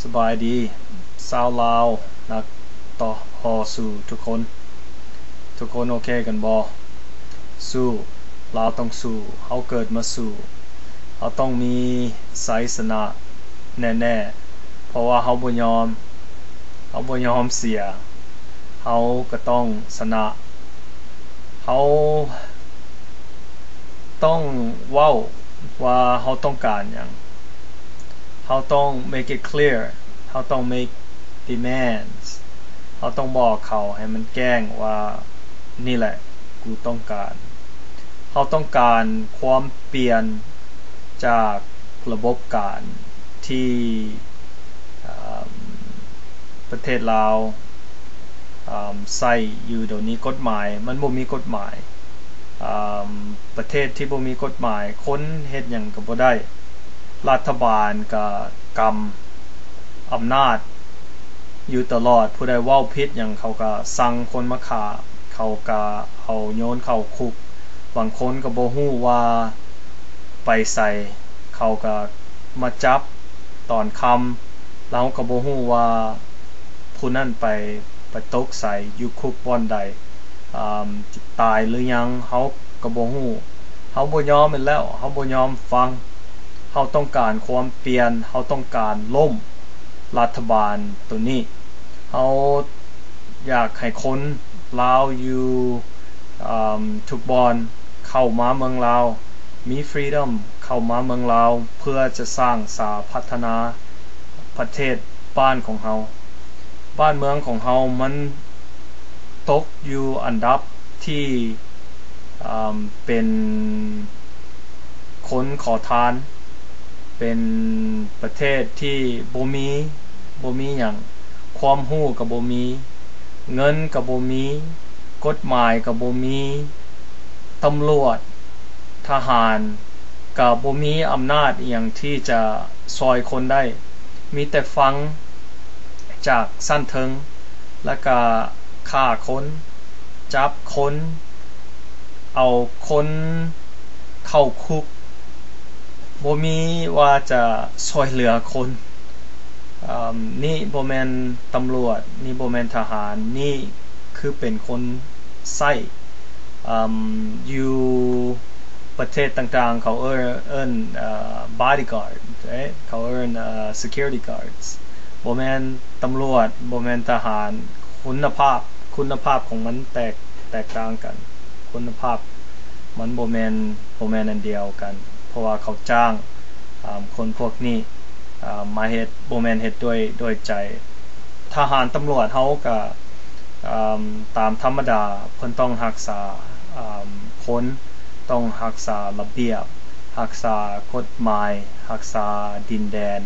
สบายดีชาวลาวนักต่อฮอสู้ทุกคนโอเคกันบ่สู้ลาวต้องสู้เฮาเกิดมาสู้เฮาต้องมีชัยชนะแน่ๆเพราะว่าเฮาบ่ยอมเสียเฮาก็ต้องชนะเฮาต้องเว้าว่าเฮาต้องการหยังเฮาต้อง make it clear เฮาต้อง make demands เฮาต้องบอกเขาให้มันแจ้งว่านี่แหละกูต้องการเฮาต้องการความเปลี่ยนจากระบบการที่ประเทศลาวใส่อยู่เดี๋ยวนี้กฎหมายมันบ่มีกฎหมายประเทศที่บ่มีกฎหมายคนเฮ็ดหยังก็บ่ได้รัฐบาลก็กำอำนาจอยู่ตลอดผู้ใดเว้าผิดหยังเขาก็สั่งคนมาฆ่าเขาก็เอาโยนเข้าคุกบางคนก็บ่ฮู้ว่าไปไสเขาก็มาจับตอนค่ำแล้วก็บ่ฮู้ว่าผู้นั้นไปตกใส่อยู่คุกบ่อนใดตายหรือยังเฮาก็บ่ฮู้เฮาบ่ยอมอีกแล้วเฮาบ่ยอมฟังเฮาต้องการความเปลี่ยนเฮาต้องการล้มรัฐบาลตัวนี้เฮาอยากให้คนลาวอยู่ทุกบอนเข้ามาเมืองลาวมี freedom เข้ามาเมืองลาวเพื่อจะสร้างพัฒนาประเทศบ้านของเฮาบ้านเมืองของเฮามันตกอยู่อันดับที่เป็นคนขอทานเป็นประเทศที่บ่มีหยังความรู้ก็บ่มีเงินก็บ่มีกฎหมายก็บ่มีตำรวจทหารก็บ่มีอำนาจอีหยังที่จะช่วยคนได้มีแต่ฟังจากสั้นเทิงแล้วก็ฆ่าคนจับคนเอาคนเข้าคุกบ่มีว่าจะช่วยเหลือคนนี่บ่แม่นตำรวจนี่บ่แม่นทหารนี่คือเป็นคนใช้อยู่ประเทศต่างๆเขาเอิ้นbodyguard เขาเอิ้นsecurity guards บ่แม่นตำรวจบ่แม่นทหารคุณภาพของมันแตกต่างกันคุณภาพมันบ่แม่นอันเดียวกันเพราะว่าเขาจ้างคนพวกนี้มาเฮ็ดบ่แม่นเฮ็ดด้วยใจทหารตำรวจเฮาก็ตามธรรมดาเพิ่นต้องรักษาคนต้องรักษาระเบียบรักษากฎหมายรักษาดินแดน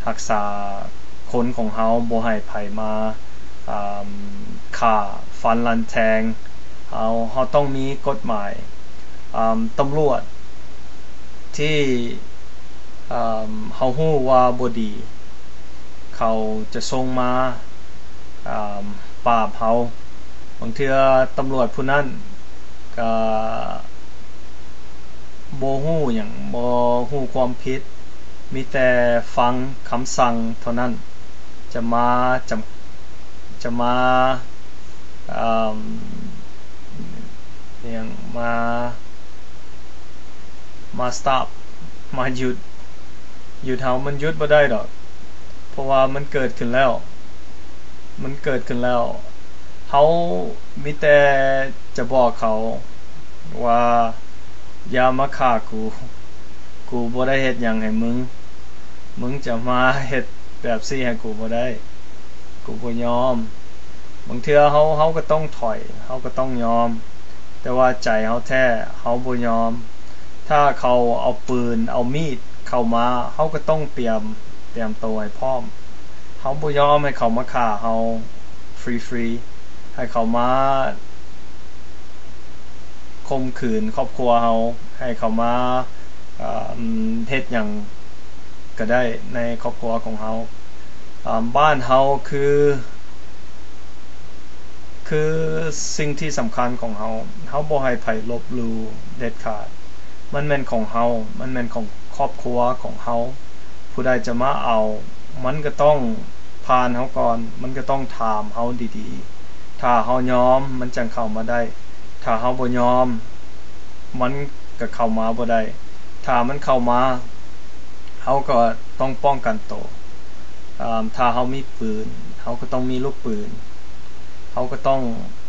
รักษาคนของเฮาบ่ให้ไผมาฆ่าฟันลันแทงเฮาต้องมีกฎหมายตำรวจที่เฮาฮู้ว่าบ่ดีเขาจะส่งมาปราบเฮาบางเทื่อตำรวจผู้นั้นก็บ่ฮู้หยังบ่ฮู้ความผิดมีแต่ฟังคำสั่งเท่านั้นจะมาอย่างมา stop มาหยุดเฮามันหยุดบ่ได้ดอกเพราะว่ามันเกิดขึ้นแล้วเฮามีแต่จะบอกเขาว่าอย่ามาฆ่ากูบ่ได้เฮ็ดหยังให้มึงจะมาเฮ็ดแบบซี่ให้กูบ่ได้กูบ่ยอมบางเทื่อเฮาก็ต้องถอยเฮาก็ต้องยอมแต่ว่าใจเฮาแท้เฮาบ่ยอมถ้าเขาเอาปืนเอามีดเข้ามาเฮาก็ต้องเตรียมตัวให้พร้อมเฮาบ่ยอมให้เขามาฆ่าเฮาฟรีให้เขามาข่มขืนครอบครัวเฮาให้เขามาเฮ็ดหยังก็ได้ในครอบครัวของเฮาบ้านเฮาคือสิ่งที่สำคัญของเฮาบ่ให้ไผลบหลู่เด็ดขาดมันแม่นของเฮามันแม่นของครอบครัวของเฮาผู้ใดจะมาเอา มันก็ต้องผ่านเฮาก่อนมันก็ต้องถามเฮาดีๆถ้าเฮายอมมันจังเข้ามาได้ถ้าเฮาบ่ยอมมันก็เข้ามาบ่ได้ถ้ามันเข้ามาเฮาก็ต้องป้องกันตัวถ้าเฮามีปืนเฮาก็ต้องมีลูกปืนเฮาก็ต้อง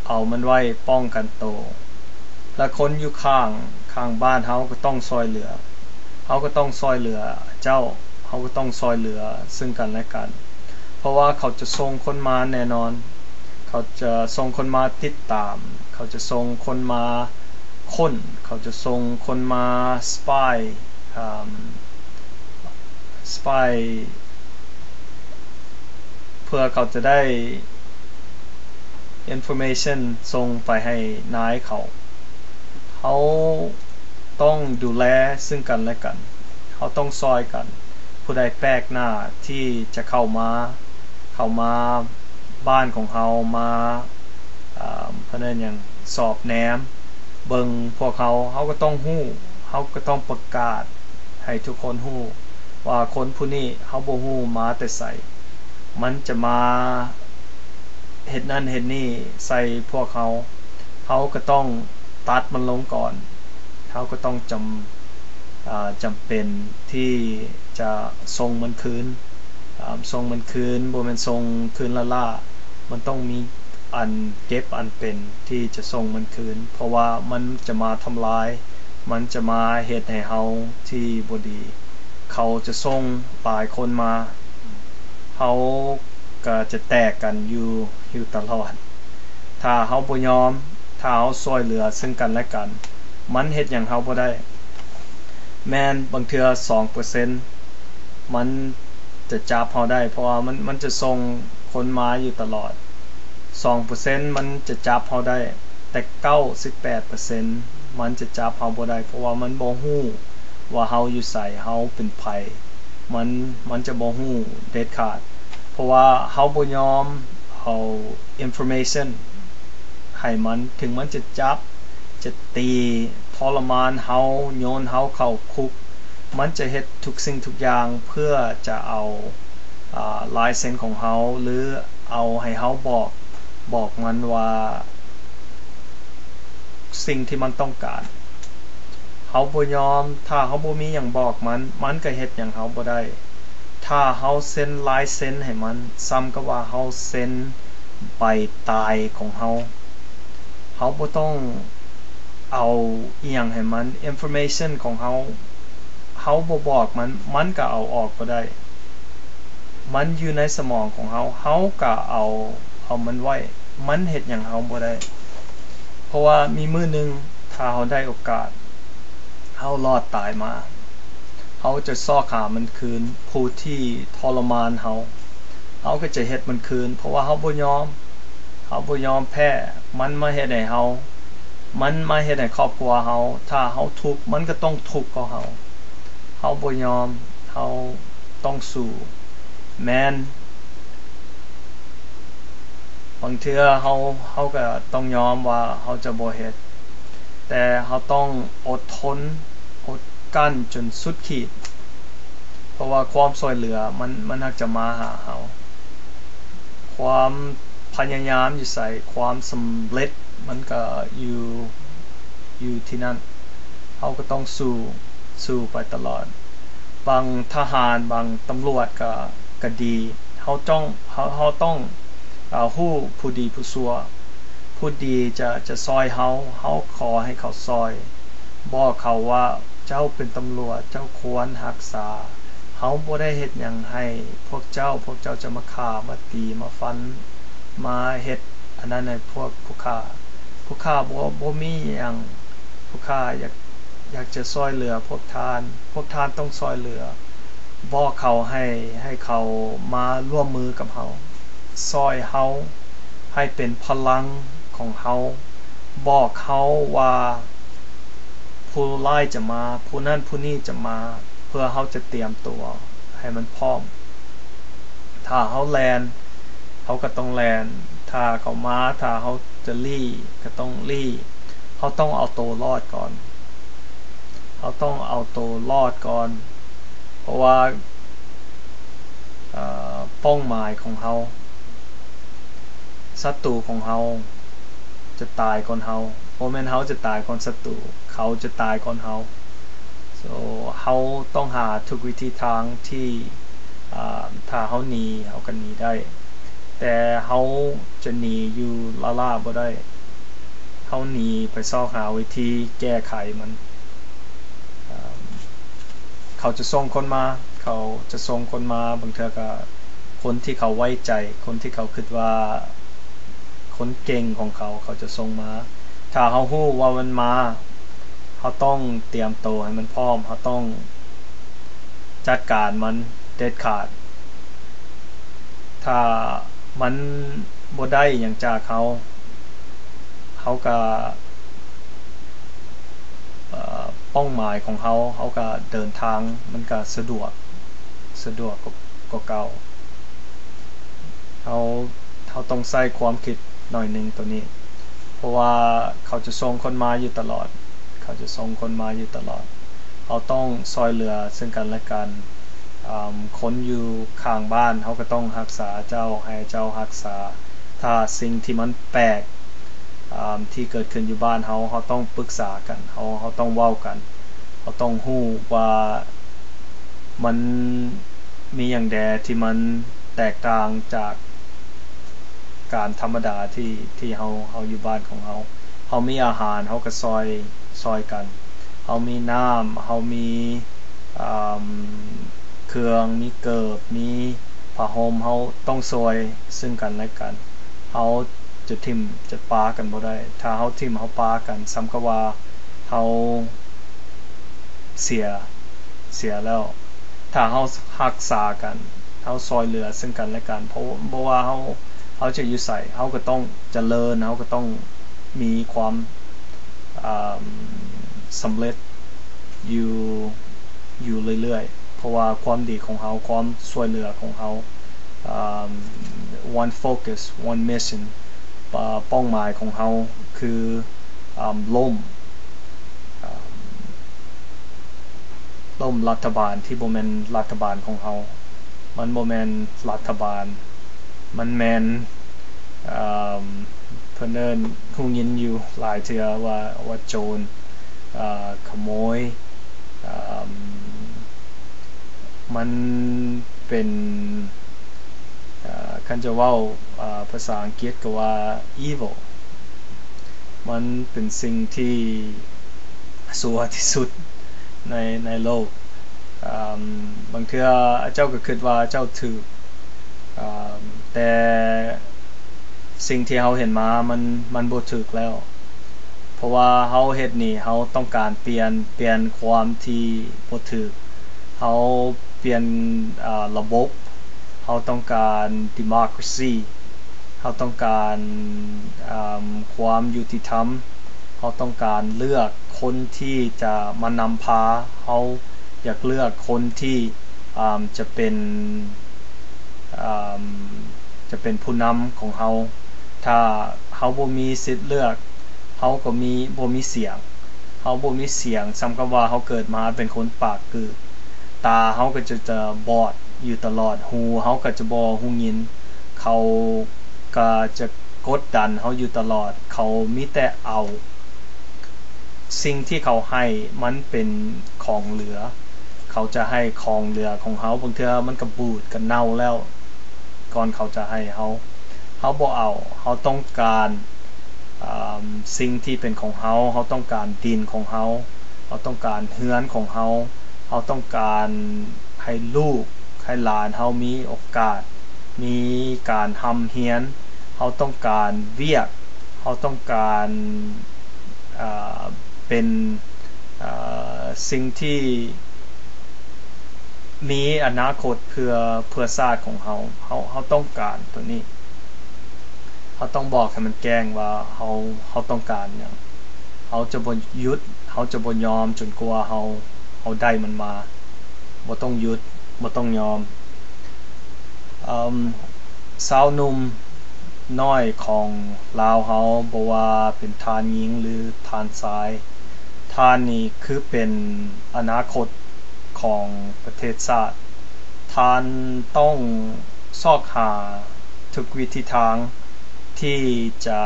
เอามันไว้ป้องกันตัวและคนอยู่ข้างบ้านเฮาก็ต้องซอยเหลือเฮาก็ต้องซอยเหลือเจ้าเฮาก็ต้องซอยเหลือซึ่งกันและกันเพราะว่าเขาจะส่งคนมาแน่นอนเขาจะส่งคนมาติดตามเขาจะส่งคนมาค้นเขาจะส่งคนมาสปายเพื่อเขาจะได้ information ส่งไปให้นายเขาต้องดูแลซึ่งกันและกันเขาต้องซอยกันผู้ใดแปลกหน้าที่จะเข้ามาบ้านของเขามาเพราะนั้นอย่างสอบแนมเบิ่งพวกเขาก็ต้องฮู้เขาก็ต้องประกาศให้ทุกคนฮู้ว่าคนผู้นี้เขาบ่ฮู้มาแต่ไสมันจะมาเฮ็ดนั่นเฮ็ดนี่ใส่พวกเขาก็ต้องตัดมันลงก่อนเขาก็ต้องจำเป็นที่จะส่งมันคืนส่งมันคืนบ่แม่นส่งคืนละมันต้องมีอันเก็บอันเป็นที่จะส่งมันคืนเพราะว่ามันจะมาทำลายมันจะมาเฮ็ดให้เฮาที่บ่ดีเขาจะส่งหลายคนมาเขาก็จะแตกกันอยู่ตลอดถ้าเฮาบ่ยอมถ้าเฮาช่วยเหลือซึ่งกันและกันมันเฮ็ดหยังเฮาบ่ได้แม่นบางเทื่อ 2% มันจะจับเฮาได้เพราะว่ามันจะส่งคนมาอยู่ตลอด 2% มันจะจับเฮาได้แต่ 98% มันจะจับเฮาบ่ได้เพราะว่ามันบ่ฮู้ว่าเฮาอยู่ไสเฮาเป็นไผมันจะบ่ฮู้เด็ดขาดเพราะว่าเฮาบ่ยอมเอา information ให้มันถึงมันจะจับจะตีทรมานเฮาโยนเฮาเข้าคุกมันจะเฮ็ดทุกสิ่งทุกอย่างเพื่อจะเอาลายเซ็นของเฮาหรือเอาให้เฮาบอกมันว่าสิ่งที่มันต้องการเฮาบ่ยอมถ้าเฮาบ่มีหยังบอกมันก็เฮ็ดหยังเฮาบ่ได้ถ้าเฮาเซ็นลายเซ็นให้มันซ้ำกับว่าเฮาเซ็นใบตายของเฮาบ่ต้องเอาอีหยังให้มัน information ของเฮาบ่บอกมันก็เอาออกบ่ได้มันอยู่ในสมองของเฮาก็เอามันไว้มันเฮ็ดหยังเฮาบ่ได้เพราะว่ามีมื้อนึงถ้าเฮาได้โอกาสเฮารอดตายมาเฮาจะซอกหามันคืนผู้ที่ทรมานเฮาก็จะเฮ็ดมันคืนเพราะว่าเฮาบ่ยอมแพ้มันมาเฮ็ดให้เฮามันมาเฮ็ดให้ครอบครัวเฮาถ้าเฮาทุกข์มันก็ต้องทุกข์กับเฮาบ่ยอมเฮาต้องสู้แม้นบางเทื่อเฮาก็ต้องยอมว่าเฮาจะบ่เฮ็ดแต่เฮาต้องอดทนอดกั้นจนสุดขีดเพราะว่าความช่วยเหลือมันฮักจะมาหาเฮาความพยายามอยู่ใส่ความสำเร็จมันก็อยู่ที่นั่นเฮาก็ต้องสู้ไปตลอดบางทหารบางตำรวจก็ดีเฮาต้องฮู้ผู้ดีผู้ชั่วผู้ดีจะซอยเฮาขอให้เขาซอยบอกเขาว่าเจ้าเป็นตำรวจเจ้าควรรักษาเฮาบ่ได้เฮ็ดหยังให้พวกเจ้าจะมาฆ่ามาตีมาฟันมาเฮ็ดอันนั้นให้พวกผู้ฆ่าบ่มีหยังผู้ฆ่าอยากจะซอยเหลือพวกทานต้องซอยเหลือบอกเขาให้เขามาร่วมมือกับเฮาซอยเฮาให้เป็นพลังของเฮาบอกเฮาว่าผู้ร้ายจะมาผู้นั้นผู้นี้จะมาเพื่อเฮาจะเตรียมตัวให้มันพร้อมถ้าเฮาแลนเฮาก็ต้องแลนถ้าเขามาถ้าเฮาจะลี่ก็ต้องลี่เฮาต้องเอาตัวรอดก่อนเพราะว่า เป้าหมายของเขาศัตรูของเขาจะตายก่อนเขาโมเมนต์เขาจะตายก่อนศัตรูเขาจะตายก่อนเขา so เขาต้องหาทุกวิธีทางที่ถ้าเขาหนีเขาก็หนีได้แต่เขาจะหนีอยู่ล่าบ่ได้เขาหนีไปซอกหาวิธีแก้ไขมันเขาจะส่งคนมาบางเทื่อก็คนที่เขาไว้ใจคนที่เขาคิดว่าคนเก่งของเขาจะส่งมาถ้าเขารู้ว่ามันมาเขาต้องเตรียมตัวให้มันพร้อมเขาต้องจัดการมันเด็ดขาดถ้ามันบ่ได้อย่างจากเขาก็เป้าหมายของเขาก็เดินทางมันก็สะดวกกว่าเก่าเขาต้องใส่ความคิดหน่อยนึงตัวนี้เพราะว่าเขาจะส่งคนมาอยู่ตลอดเขาต้องซอยเหลือซึ่งกันและกันคนอยู่ข้างบ้านเขาก็ต้องรักษาเจ้าให้เจ้ารักษาถ้าสิ่งที่มันแปลกที่เกิดขึ้นอยู่บ้านเขาต้องปรึกษากันเขาต้องเว้ากันเขาต้องรู้ว่ามันมีอย่างใดที่มันแตกต่างจากการธรรมดาที่เขาอยู่บ้านของเขามีอาหารเขาก็ซอยกันเขามีน้ำเขามีเครื่องมีเกิบมีผ้าห่มเขาต้องซอยซึ่งกันและกันเขาจะทิมจะปากันบ่ได้ถ้าเขาทิมเขาปากันซ้ำก็ว่าเขาเสียแล้วถ้าเขารักษากันเขาซอยเหลือซึ่งกันและกันเพราะว่าเขาจะอยู่ใส่เขาก็ต้องเจริญเขาก็ต้องมีความสำเร็จอยู่เรื่อยๆเพราะว่าความดีของเขาความซอยเหลือของเขาone focus one mission เป้าหมายของเขาคือล้มรัฐบาลที่บ่แม่นรัฐบาลของเขามันบ่แม่นรัฐบาลมันแม่นเพิ่นเอิ้นฮู้ยินอยู่หลายเทื่อว่าโจรขโมยมันเป็นคันจะเว้าภาษาอังกฤษก็ว่า evil มันเป็นสิ่งที่สัวที่สุดในโลกบางเทื่อเจ้าก็คิดว่าเจ้าถูกแต่สิ่งที่เราเห็นมามันบ่ถูกแล้วเพราะว่าเราเฮ็ดนี่เราต้องการเปลี่ยนความที่บ่ถูกเราเปลี่ยนระบบเราต้องการ democracy เราต้องการความยุติธรรมเราต้องการเลือกคนที่จะมานำพาเราอยากเลือกคนที่จะเป็นผู้นำของเราถ้าเราบ่มีสิทธิ์เลือกเราก็บ่มีเสียงเราบ่มีเสียงซ้ำกับว่าเราเกิดมาเป็นคนปากกือตาเราก็จะบอดอยู่ตลอดหูเราก็จะบ่ฮู้ยินเขาก็จะกดดันเราอยู่ตลอดเขามีแต่เอาสิ่งที่เขาให้มันเป็นของเหลือเขาจะให้ของเหลือของเขาบางเทื่อมันก็บูดก็เน่าแล้วก่อนเขาจะให้เขาบ่เอาเขาต้องการสิ่งที่เป็นของเขาต้องการดินของเขาต้องการเฮือนของเขาต้องการให้ลูกให้หลานเขามีโอกาสมีการทำเฮียนเขาต้องการเวียกเขาต้องการเป็นสิ่งที่มีอนาคตเพื่อชาติของเขาต้องการตัวนี้เขาต้องบอกให้มันแจ้งว่าเขาต้องการอย่างเขาจะบ่หยุดเขาจะบ่ยอมจนกว่าเขาได้มันมาบ่ต้องหยุดบ่ต้องยอมสาวหนุ่มน้อยของลาวเขาบ่ว่าเป็นทานหญิงหรือทานชายทานนี่คือเป็นอนาคตของประเทศชาติทานต้อง ซอกหาทุกวิธีทางที่จะ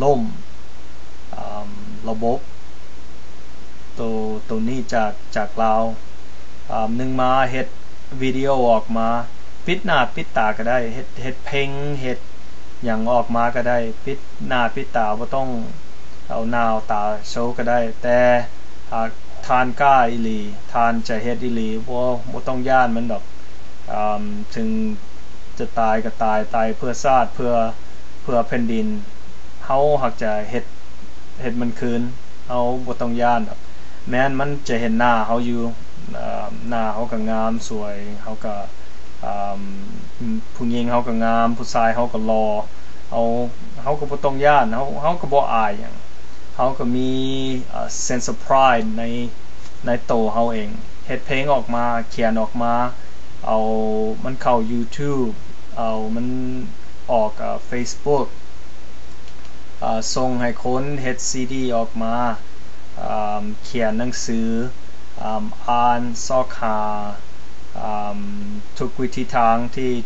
ล่มระบบตัวนี้จากเราหนึ่งมาเฮ็ดวิดีโอออกมาปิดหน้าปิดตาก็ได้เฮ็ดเพลงเฮ็ดอย่างออกมาก็ได้ปิดหน้าปิดตาบ่ต้องเอาหน้าเอาตาโชว์ก็ได้แต่หากทานกล้าอีหลีทานจะเฮ็ดอีหลีบ่ต้องย่านมันดอกถึงจะตายก็ตายเพื่อชาติเพื่อแผ่นดินเฮาหักจะเฮ็ดมันคืนเฮาบ่ต้องย่านดอกแม้นมันจะเห็นหน้าเฮาอยู่หน้าเฮาก็งามสวยเฮาก็ผู้หญิงเฮาก็งามผู้ชายเฮาก็หล่อเฮาก็บ่ต้องย่านเฮาก็บ่อายหยังเฮาก็มี sense of pride ในตัวเฮาเองเฮ็ดเพลงออกมาเขียนออกมาเอามันเข้า YouTube เอามันออกFacebook ส่งให้คนเฮ็ด CD ออกมาเขียนหนังสืออ่านซอกหาทุกวิธีทาง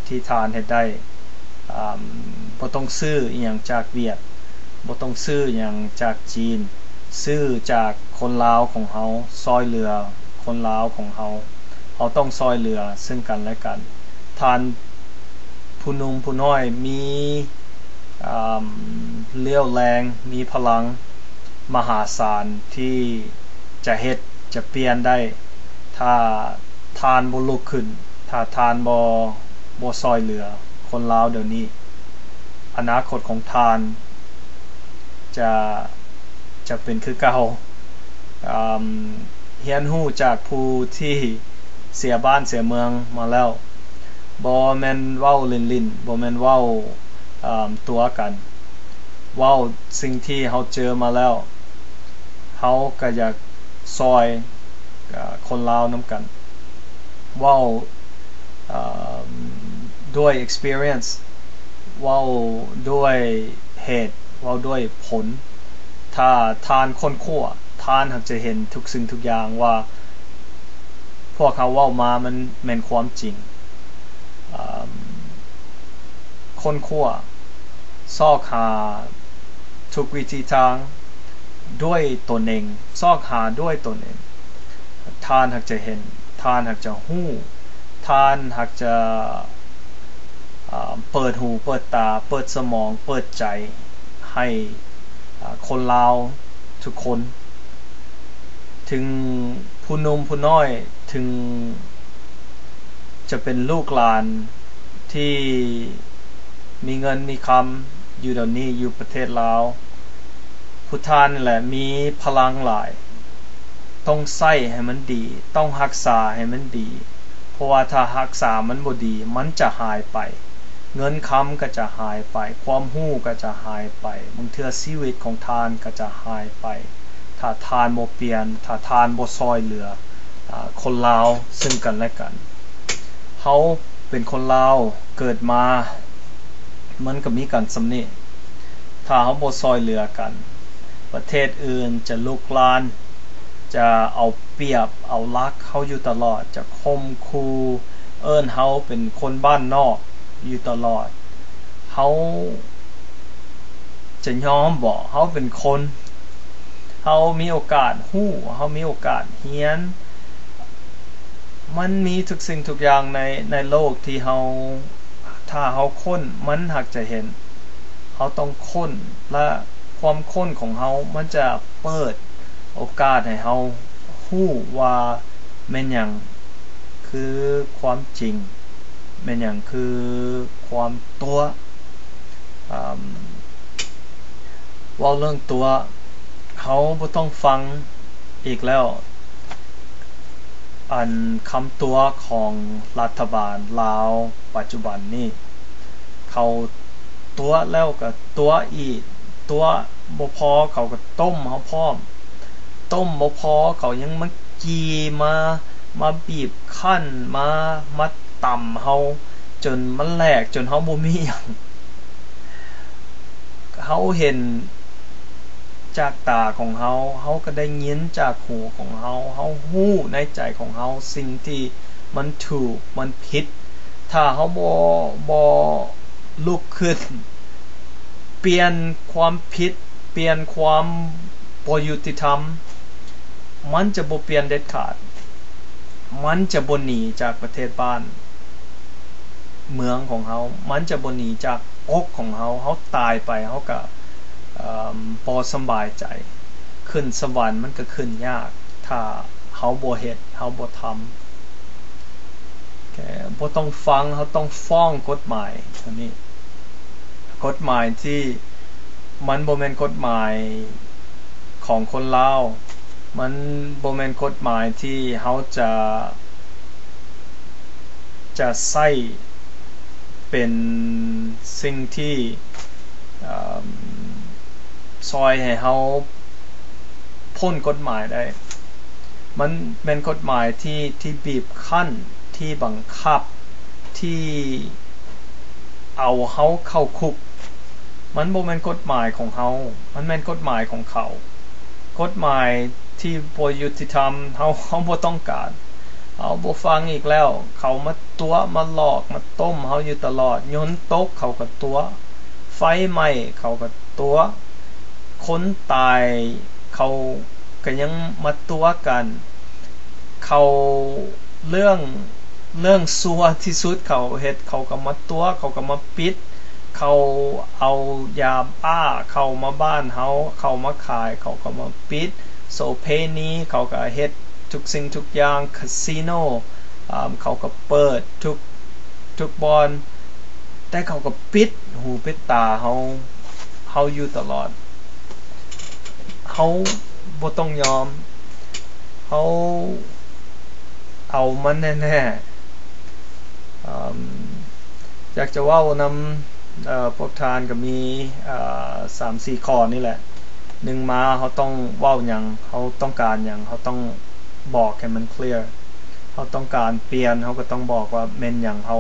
ที่ทานเฮ็ดได้บ่ต้องซื้ออีหยังจากเวียดบ่ต้องซื้ออีหยังจากจีนซื้อจากคนลาวของเฮาซอยเหลือคนลาวของเฮาต้องซอยเหลือซึ่งกันและกันทานผู้หนุ่มผู้น้อยมีเรี่ยวแรงมีพลังมหาศาลที่จะเฮ็ดจะเปลี่ยนได้ถ้าทานบ่ลุกขึ้นถ้าทานบ่ซอยเหลือคนลาวเดี๋ยวนี้อนาคตของทานจะเป็นคือเก่าเรียนรู้จากผู้ที่เสียบ้านเสียเมืองมาแล้วบ่แม่นเว้าลิ้นๆบ่แม่นเว้าตัวกันเว้าสิ่งที่เฮาเจอมาแล้วเฮาก็อยากซอยคนลาวนำกันเว้าด้วย experience เว้าด้วยเหตุเว้าด้วยผลถ้าทานคนคั่วทานหักจะเห็นทุกสิ่งทุกอย่างว่าพวกเขาเว้ามามันแม่นความจริงคนคั่วซอกหาทุกวิธีทางด้วยตนเองซอกหาด้วยตนเองทานหักจะเห็นทานหักจะหู้ทานหักจะเปิดหูเปิดตาเปิดสมองเปิดใจให้คนลาวทุกคนถึงผู้หนุ่มผู้น้อยถึงจะเป็นลูกหลานที่มีเงินมีคำอยู่เดี๋ยวนี้อยู่ประเทศลาวผู้ทานนี่แหละมีพลังหลายต้องใช้ให้มันดีต้องรักษาให้มันดีเพราะว่าถ้ารักษามันบ่ดีมันจะหายไปเงินคำก็จะหายไปความรู้ก็จะหายไปบางเทื่อชีวิตของทานก็จะหายไปถ้าทานบ่เปลี่ยนถ้าทานบ่ซอยเหลือคนลาวซึ่งกันและกันเฮาเป็นคนลาวเกิดมามันก็มีกันสำนี้ถ้าเฮาบ่ซอยเหลือกันประเทศอื่นจะลุกลานจะเอาเปรียบเอารักเฮาอยู่ตลอดจะคมคูเอิ้นเฮาเป็นคนบ้านนอกอยู่ตลอดเฮาจะยอมบ่เฮาเป็นคนเฮามีโอกาสฮู้เฮามีโอกาสเรียนมันมีทุกสิ่งทุกอย่างในโลกที่เฮาถ้าเฮาค้นมันหักจะเห็นเฮาต้องค้นและความค้นของเฮามันจะเปิดโอกาสให้เฮาฮู้ว่าแม่นหยังคือความจริงแม่นหยังคือความตัวเว้าเรื่องตัวเฮาบ่ต้องฟังอีกแล้วอันคำตัวของรัฐบาลลาวปัจจุบันนี้เขาตัวแล้วก็ตัวอีกตัวบ่พอเขาก็ต้มเฮาพร้อมต้มบ่พอเขายังมากีมาบีบคั่นมาต่ำเฮาจนมันแหลกจนเฮาบ่มีหยังเฮาเห็นจากตาของเฮาก็ได้ยินจากหูของเฮาฮู้ในใจของเฮาสิ่งที่มันถูกมันผิด ถ้าเขาบ่ลุกขึ้นเปลี่ยนความผิดเปลี่ยนความบ่ยุติธรรมมันจะบ่เปลี่ยนเด็ดขาดมันจะบ่หนีจากประเทศบ้านเมืองของเขามันจะบ่หนีจากอกของเขาตายไปเขาก็บ่สบายใจขึ้นสวรรค์มันก็ขึ้นยากถ้าเขาบ่เฮ็ดเขาบ่ทำบ่ต้องฟังเขาต้องฟ้องกฎหมายอันนี้กฎหมายที่มันบ่แม่นกฎหมายของคนลาวมันบ่แม่นกฎหมายที่เขาจะใช้เป็นสิ่งที่ซอยให้เขาพ้นกฎหมายได้มันเป็นกฎหมายที่บีบคั้นที่บังคับที่เอาเขาเข้าคุกมันบ่แม่นกฎหมายของเขามันแม่นกฎหมายของเขากฎหมายที่บ่ยุติธรรมเขาบ่ต้องการเอาบ่ฟังอีกแล้วเขามาตัวมาหลอกมาต้มเขาอยู่ตลอดยนต์ตกเขาก็ตัวไฟไหม้เขาก็ตัวคนตายเขาก็ยังมาตัวกันเขาเรื่องซัวที่สุดเขาเฮ็ดเขาก็มาตัวเขาก็มาปิดเขาเอายาบ้าเข้ามาบ้านเขามาขายเขาก็มาปิดโสเพณีเขาก็เฮ็ดทุกสิ่งทุกอย่างคาสิโนเขาก็เปิดทุกบอนแต่เขาก็ปิดหูปิดตาเขาอยู่ตลอดเขาบ่ต้องยอมเขาเอามันแน่ๆอยากจะเว้านำพวกทานก็มี3-4 ข้อนี่แหละ1มาเขาต้องเว้าหยังเขาต้องการหยังเขาต้องบอกให้มันเคลียร์เขาต้องการเปลี่ยนเขาก็ต้องบอกว่าแม่นหยังเขา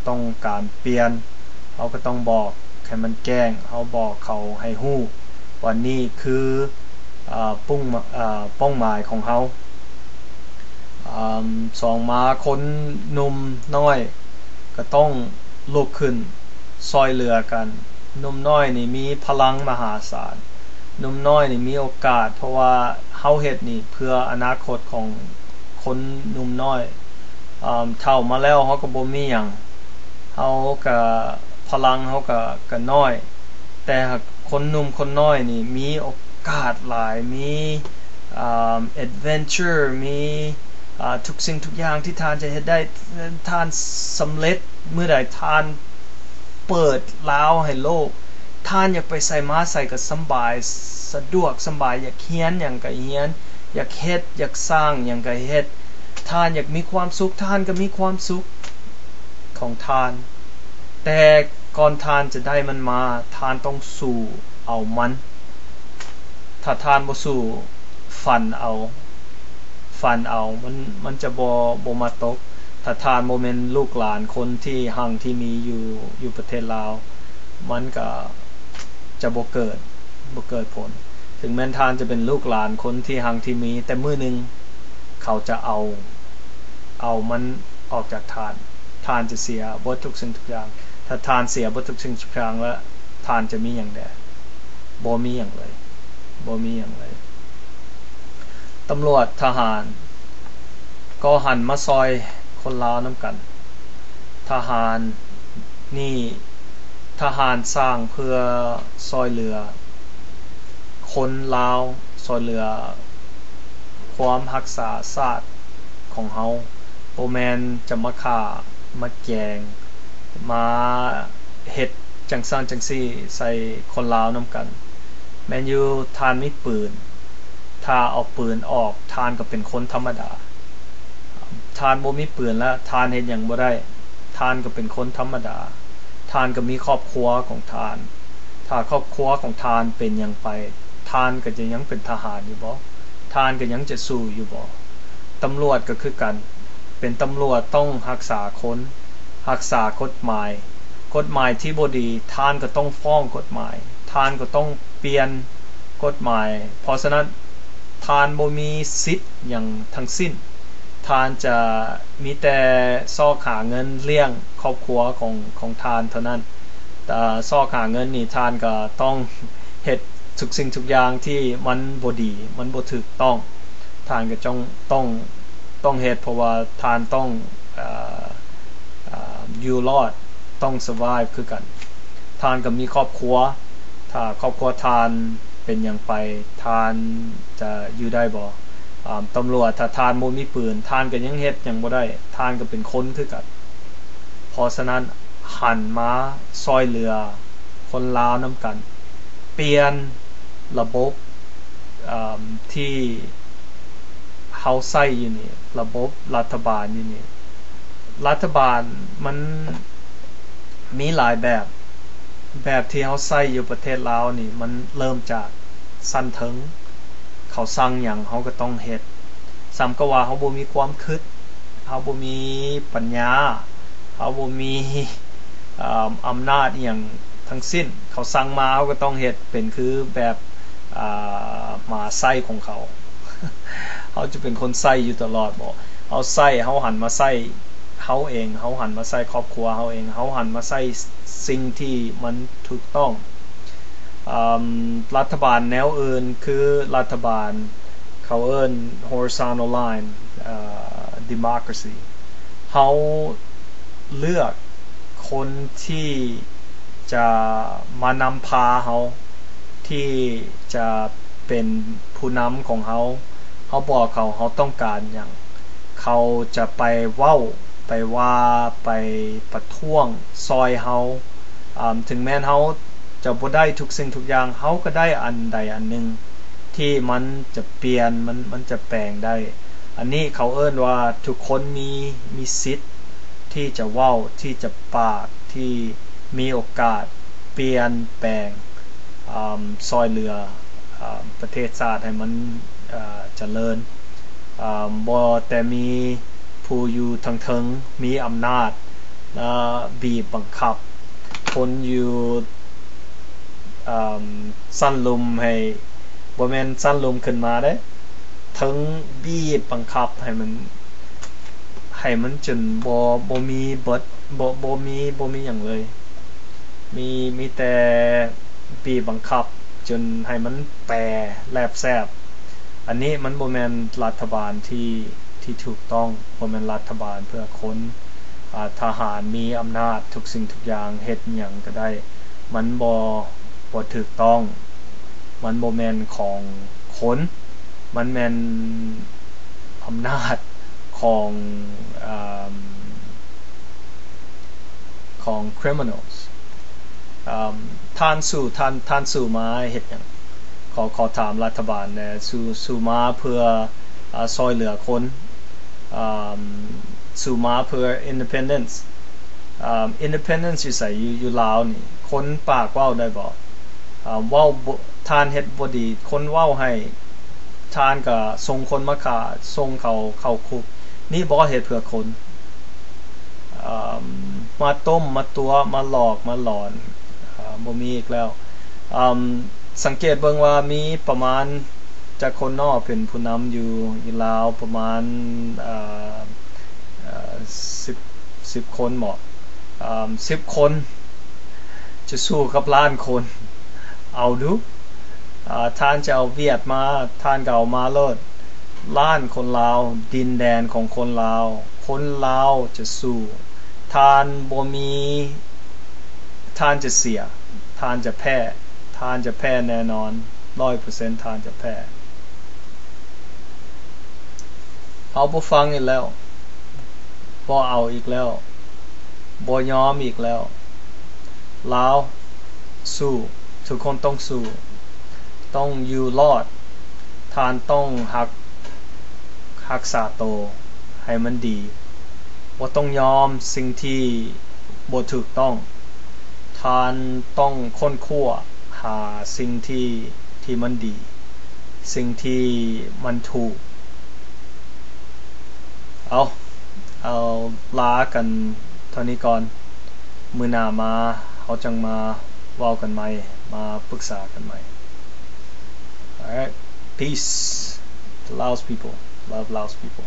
ต้องการเปลี่ยนเขาก็ต้องบอกให้มันแจ้งเขาบอกเขาให้ฮู้ว่านี่คือเป้าหมายของเขา2มาคนหนุ่มน้อยก็ต้องลุกขึ้นซอยเหลือกันหนุ่มน้อยนี่มีพลังมหาศาลหนุ่มน้อยนี่มีโอกาสเพราะว่าเฮาเฮ็ดนี่เพื่ออนาคตของคนหนุ่มน้อยเฒ่ามาแล้วเฮาก็บ่มีหยังเฮาก็พลังเฮาก็น้อยแต่คนหนุ่มคนน้อยนี่มีโอกาสหลายมีadventure มีทุกสิ่งทุกอย่างที่ท่านจะเฮ็ดได้ท่านสำเร็จเมื่อใดท่านเปิดลาวให้โลกท่านอยากไปใส่มาใส่ก็สบายสะดวกสบายอยากเฮียนหยังก็เฮียนอยากเฮ็ดอยากสร้างหยังก็เฮ็ดท่านอยากมีความสุขท่านก็มีความสุขของท่านแต่ก่อนท่านจะได้มันมาท่านต้องสู้เอามันถ้าท่านบ่สู้ฟันเอามันจะบ่มาตกถ้าทานบ่แม่นลูกหลานคนที่หังที่มีอยู่ประเทศลาวมันก็จะบ่เกิดผลถึงแม้ทานจะเป็นลูกหลานคนที่หังที่มีแต่มื้อนึงเขาจะเอามันออกจากทานจะเสียบ่ทุกสิ่งทุกอย่างถ้าทานเสียบ่ทุกสิ่งทุกอย่างแล้วทานจะมีหยังแดบ่มีหยังเลยตำรวจทหารก็หันมาซอยคนลาวนำกันทหารนี่ทหารสร้างเพื่อซอยเหลือคนลาวซอยเหลือความรักษาชาติของเฮาบ่แม่นจะมาฆ่ามาแกล้งมาเฮ็ดจังซั่นจังซี่ใส่คนลาวนำกันแม่นอยู่ทานมีปืนถ้าเอาปืนออกทานก็เป็นคนธรรมดาทานบ่มีปืนแล้วทานเฮ็ดหยังบ่ได้ทานก็เป็นคนธรรมดาทานก็มีครอบครัวของทานถ้าครอบครัวของทานเป็นหยังไปทานก็จะยังเป็นทหารอยู่บ่ทานก็ยังจะสู้อยู่บ่ตำรวจก็คือกันเป็นตำรวจต้องรักษาคนรักษากฎหมายที่บ่ดีทานก็ต้องฟ้องกฎหมายทานก็ต้องเปลี่ยนกฎหมายเพราะฉะนั้นทานบ่มีสิทธิ์หยังทั้งสิ้น ทานจะมีแต่ซอกหาเงินเลี้ยงครอบครัวของทานเท่านั้นแต่ซอกหาเงินนี่ทานก็ต้องเฮ็ดทุกสิ่งทุกอย่างที่มันบ่ดีมันบ่ถูกต้องทานก็ต้องเฮ็ดเพราะว่าทานต้องอยู่รอดต้อง survive คือกันทานก็มีครอบครัวถ้าครอบครัวทานเป็นอย่างไปทานจะอยู่ได้บ่ตำรวจถ้าทานบ่มีปืนทานก็ยังเฮ็ดหยังบ่ได้ทานก็เป็นคนคือกันเพราะฉะนั้นหันมาซอยเหลือคนลาวนำกันเปลี่ยนระบบที่เฮาใช้อยู่นี่ระบบรัฐบาลอยู่นี่รัฐบาลมันมีหลายแบบที่เฮาใช้อยู่ประเทศลาวนี่มันเริ่มจากสั้นถึงเขาสั่งหยังเฮาก็ต้องเฮ็ดซ้ำก็ว่าเฮาบ่มีความคิดเฮาบ่มีปัญญาเฮาบ่มีอำนาจอีหยังทั้งสิ้นเขาสั่งมาเฮาก็ต้องเฮ็ดเป็นคือแบบหมาไส้ของเขาเฮาจะเป็นคนไส้อยู่ตลอดบ่เฮาไส้เฮาหันมาไส้เฮาเองเฮาหันมาไส้ครอบครัวเฮาเองเฮาหันมาไส้สิ่งที่มันถูกต้องรัฐบาลแนวอื่นคือรัฐบาลเขาเอิ้น horizontal line democracy เฮาเลือกคนที่จะมานำพาเฮาที่จะเป็นผู้นำของเฮาบอกเขาต้องการหยังเขาจะไปเว้าไปว่าไปประท้วงซอยเฮาถึงแม้นเฮาจะบ่ได้ทุกสิ่งทุกอย่างเฮาก็ได้อันใดอันหนึ่งที่มันจะเปลี่ยนมันจะแปลงได้อันนี้เขาเอิ้นว่าทุกคนมีสิทธิ์ที่จะเว้าที่จะปากที่มีโอกาสเปลี่ยนแปลงซอยเหลือประเทศชาติให้มันเจริญบ่แต่มีผู้อยู่ทั้งเทิงมีอำนาจบีบบังคับคนอยู่สั้นลุมให้บ่แม่นสั้นลุมขึ้นมาเด้ถึงบีบบังคับให้มันจนบ่มีเบิดบ่มีหยังเลยมีแต่บีบบังคับจนให้มันแปรแลบแซบอันนี้มันบ่แม่นรัฐบาลที่ถูกต้องบ่แม่นรัฐบาลเพื่อคนทหารมีอำนาจทุกสิ่งทุกอย่างเฮ็ดหยังก็ได้มันบ่ถูกต้องมันบ่แม่นของคนมันแม่นอำนาจของ criminals ท่านสู่มาเฮ็ดหยังขอถามรัฐบาลแน่สู่มาเพื่อซอยเหลือคนสู่มาเพื่อ independence independence อยู่ไสอยู่ลาวนี่คนปากเว้าได้บ่เว้าท่านเฮ็ดบ่ดีคนเว้าให้ท่านก็ส่งคนมาฆ่าส่งเข้าคุกนี่บ่เฮ็ดเพื่อคนมาต้มมาตัวมาหลอกมาหลอนบ่มีอีกแล้วสังเกตเบิ่งว่ามีประมาณจากคนนอกเป็นผู้นำอยู่ลาวประมาณ10คนเหมาะ10คนจะสู้กับล้านคนเอาดูท่านจะเอาเวียดมาท่านก็เอามาโลดล้านคนลาวดินแดนของคนลาวคนลาวจะสู้ท่านบ่มีท่านจะเสียท่านจะแพ้แน่นอน 100% ท่านจะแพ้เอาบ่ฟังอีกแล้วบ่เอาอีกแล้วบ่ยอมอีกแล้วลาวสู้ทุกคนต้องสู้ต้องอยู่รอดท่านต้องรักษาโตวให้มันดีบ่ต้องยอมสิ่งที่บ่ถูกต้องท่านต้องค้นคว้าหาสิ่งที่มันดีสิ่งที่มันถูกเอาลากันเท่านี้ก่อนมื้อหน้ามาเฮาจังมาเว้ากันใหม่มาปรึกษากันใหม่ Alright peace to Laos people love Laos people